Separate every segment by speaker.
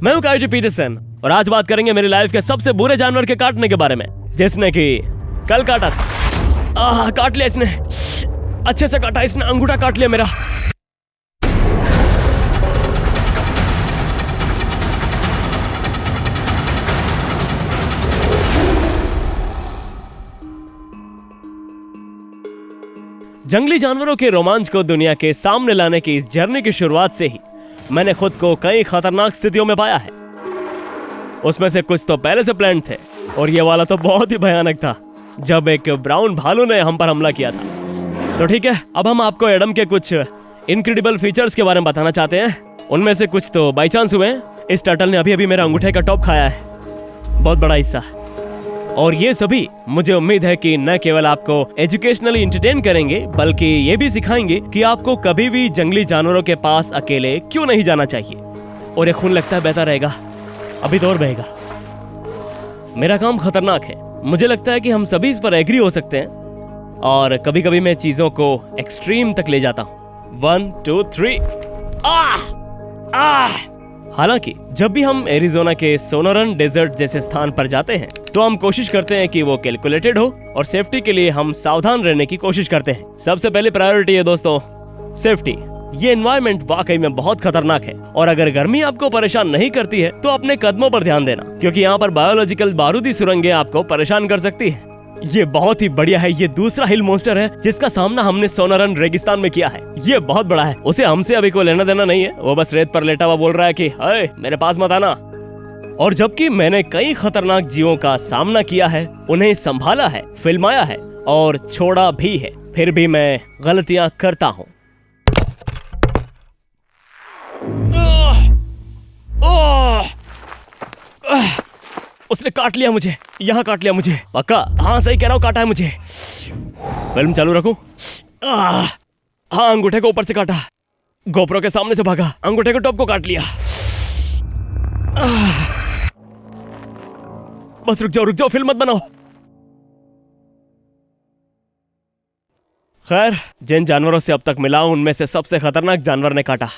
Speaker 1: मैं हूँ काइटी पीटरसन और आज बात करेंगे मेरी लाइफ के सबसे बुरे जानवर के काटने के बारे में, जिसने कि कल काटा था। काट लिया इसने, अच्छे से काटा इसने, अंगूठा काट लिया मेरा। जंगली जानवरों के रोमांच को दुनिया के सामने लाने की इस जर्नी की शुरुआत से ही मैंने खुद को कई खतरनाक स्थितियों में पाया है। उसमें से कुछ तो पहले से प्लान थे और ये वाला तो बहुत ही भयानक था, जब एक ब्राउन भालू ने हम पर हमला किया था। तो ठीक है, अब हम आपको एडम के कुछ इनक्रेडिबल फीचर्स के बारे में बताना चाहते हैं। उनमें से कुछ तो बाई चांस हुए। इस टर्टल ने अभी अभी मेरा अंगूठे का टॉप खाया है, बहुत बड़ा हिस्सा। और ये सभी मुझे उम्मीद है कि न केवल आपको एजुकेशनली एंटरटेन करेंगे, बल्कि ये भी सिखाएंगे कि आपको कभी भी जंगली जानवरों के पास अकेले क्यों नहीं जाना चाहिए। और ये खून लगता है बहता रहेगा, अभी तो और बहेगा। मेरा काम खतरनाक है, मुझे लगता है कि हम सभी इस पर एग्री हो सकते हैं। और कभी कभी मैं चीजों को एक्सट्रीम तक ले जाता हूँ। 1 2 3 हालांकि जब भी हम एरिज़ोना के सोनोरन डेजर्ट जैसे स्थान पर जाते हैं तो हम कोशिश करते हैं कि वो कैलकुलेटेड हो और सेफ्टी के लिए हम सावधान रहने की कोशिश करते हैं। सबसे पहली प्रायोरिटी है दोस्तों सेफ्टी। ये एनवायरनमेंट वाकई में बहुत खतरनाक है और अगर गर्मी आपको परेशान नहीं करती है तो अपने कदमों पर ध्यान देना, क्योंकि यहाँ पर बायोलॉजिकल बारूदी सुरंगें आपको परेशान कर सकती है। ये बहुत ही बढ़िया है। ये दूसरा हिल मॉन्स्टर है जिसका सामना हमने सोनोरन रेगिस्तान में किया है। ये बहुत बड़ा है, उसे हमसे अभी कोई लेना देना नहीं है। वो बस रेत पर लेटा हुआ बोल रहा है कि अरे मेरे पास मत आना। और जबकि मैंने कई खतरनाक जीवों का सामना किया है, उन्हें संभाला है, फिल्माया है और छोड़ा भी है, फिर भी मैं गलतियां करता हूँ। उसने काट लिया मुझे, यहाँ काट लिया मुझे। पक्का? हाँ सही कह रहा हूँ, काटा है मुझे। फिल्म चालू रखूं? हाँ, अंगूठे को ऊपर से काटा, गोप्रो के सामने से भागा, अंगूठे के टॉप को काट लिया। बस रुक जाओ, फिल्म मत बनाओ। खैर, जिन जानवरों से अब तक मिला हूं उनमें से सबसे खतरनाक जानवर ने काटा।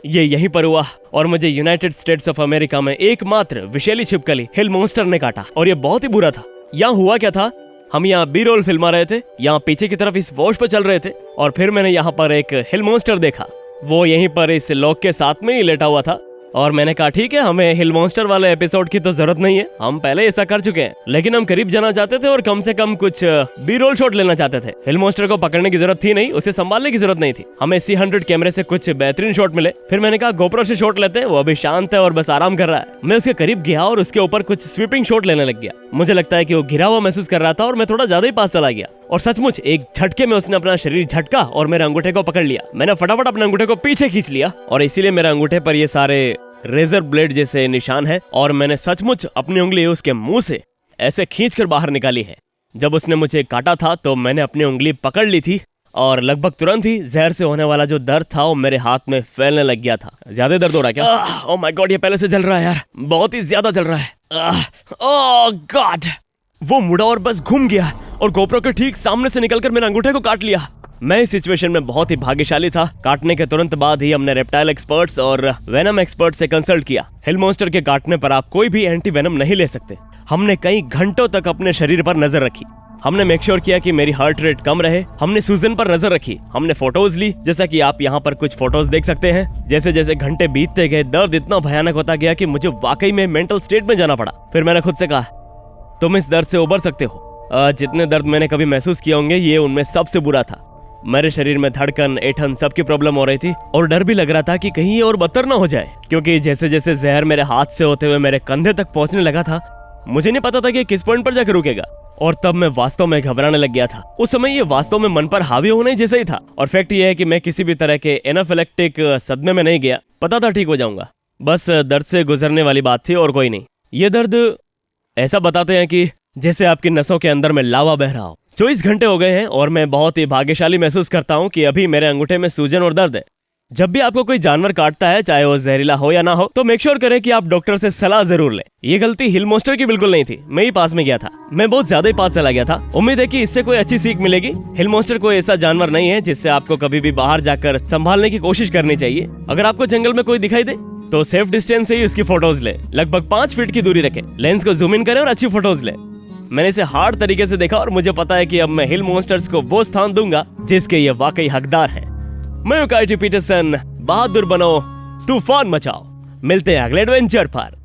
Speaker 1: ये यहीं पर हुआ और मुझे यूनाइटेड स्टेट्स ऑफ अमेरिका में एकमात्र विषैली छिपकली हिल मॉन्स्टर ने काटा। और ये बहुत ही बुरा था। यहाँ हुआ क्या था, हम यहाँ बी रोल फिल्मा रहे थे, यहाँ पीछे की तरफ इस वॉश पर चल रहे थे और फिर मैंने यहाँ पर एक हिल मॉन्स्टर देखा। वो यहीं पर इस लॉक के साथ में ही लेटा हुआ था और मैंने कहा ठीक है, हमें हिल मॉन्स्टर वाले एपिसोड की तो जरूरत नहीं है, हम पहले ऐसा कर चुके हैं। लेकिन हम करीब जाना चाहते थे और कम से कम कुछ बी रोल शॉट लेना चाहते थे। हिल मॉन्स्टर को पकड़ने की जरूरत थी नहीं, उसे संभालने की जरूरत नहीं थी। हमें C100 कैमरे से कुछ बेहतरीन शॉट मिले। फिर मैंने कहा गोप्रो से शॉट लेते हैं, वो अभी शांत है और बस आराम कर रहा है। मैं उसके करीब गया और उसके ऊपर कुछ स्वीपिंग शॉट लेने लग गया। मुझे लगता है कि वो घिरा हुआ महसूस कर रहा था और मैं थोड़ा ज्यादा ही पास चला गया और सचमुच एक झटके में उसने अपना शरीर झटका और मेरे अंगूठे को पकड़ लिया। मैंने फटाफट अपने अंगूठे को पीछे खींच लिया और इसीलिए मेरे अंगूठे पर ये सारे रेजर ब्लेड जैसे निशान है और मैंने सचमुच अपनी उंगली उसके मुंह से ऐसे खींचकर बाहर निकाली है। जब उसने मुझे काटा था तो मैंने अपनी उंगली पकड़ ली थी और लगभग तुरंत ही जहर से होने वाला जो दर्द था वो मेरे हाथ में फैलने लग गया था। ज्यादा दर्द हो रहा है क्या? ओह माय गॉड, ये पहले से जल रहा है यार, बहुत ही ज्यादा जल रहा है। ओह गॉड। वो मुड़ा और बस घूम गया और गोप्रो के ठीक सामने से निकलकर मेरे अंगूठे को काट लिया। मैं इस सिचुएशन में बहुत ही भाग्यशाली था। काटने के तुरंत बाद ही हमने रेप्टाइल एक्सपर्ट्स और वेनम एक्सपर्ट से कंसल्ट किया। हिल मॉन्स्टर के काटने पर आप कोई भी एंटी वेनम नहीं ले सकते। हमने कई घंटों तक अपने शरीर पर नजर रखी। हमने मेक श्योर किया कि मेरी हार्ट रेट कम रहे। हमने सूजन पर नजर रखी। हमने फोटोज ली, जैसा कि आप यहाँ पर कुछ फोटोज देख सकते हैं। जैसे जैसे घंटे बीतते गए दर्द इतना भयानक होता गया कि मुझे वाकई में मेंटल स्टेट में जाना पड़ा। फिर मैंने खुद से कहा तुम इस दर्द से उबर सकते हो। जितने दर्द मैंने कभी महसूस किए होंगे ये उनमें सबसे बुरा था। मेरे शरीर में धड़कन, ऐंठन सबकी प्रॉब्लम हो रही थी और डर भी लग रहा था कि कहीं ये और बदतर ना हो जाए, क्योंकि जैसे जैसे जहर मेरे हाथ से होते हुए मेरे कंधे तक पहुंचने लगा था, मुझे नहीं पता था कि किस पॉइंट पर जाकर रुकेगा। और तब मैं वास्तव में घबराने लग गया था। उस समय ये वास्तव में मन पर हावी होने जैसा ही था। और फैक्ट ये है कि मैं किसी भी तरह के एनाफिलेक्टिक सदमे में नहीं गया। पता था ठीक हो जाऊंगा, बस दर्द से गुजरने वाली बात थी और कोई नहीं। ये दर्द ऐसा बताते हैं कि जैसे आपकी नसों के अंदर में लावा बह रहा हो। 24 घंटे हो गए हैं और मैं बहुत ही भाग्यशाली महसूस करता हूँ कि अभी मेरे अंगूठे में सूजन और दर्द है, जब भी आपको कोई जानवर काटता है, चाहे वो जहरीला हो या ना हो, तो मेक श्योर करें कि आप डॉक्टर से सलाह जरूर लें। ये गलती हिल मॉन्स्टर की बिल्कुल नहीं थी, मैं ही पास में गया था, मैं बहुत ज्यादा ही पास चला गया था। उम्मीद है कि इससे कोई अच्छी सीख मिलेगी। हिल मॉन्स्टर कोई ऐसा जानवर नहीं है जिससे आपको कभी भी बाहर जाकर संभालने की कोशिश करनी चाहिए। अगर आपको जंगल में कोई दिखाई दे तो सेफ डिस्टेंस से ही उसकी फोटोज ले, लगभग 5 फीट की दूरी रखें, लेंस को जूम इन करें और अच्छी फोटोज ले। मैंने इसे हार्ड तरीके से देखा और मुझे पता है कि अब मैं हिल मॉन्स्टर्स को वो स्थान दूंगा जिसके ये वाकई हकदार है। मैं काइटी पीटरसन, बहादुर बनो, तूफान मचाओ। मिलते हैं अगले एडवेंचर पर।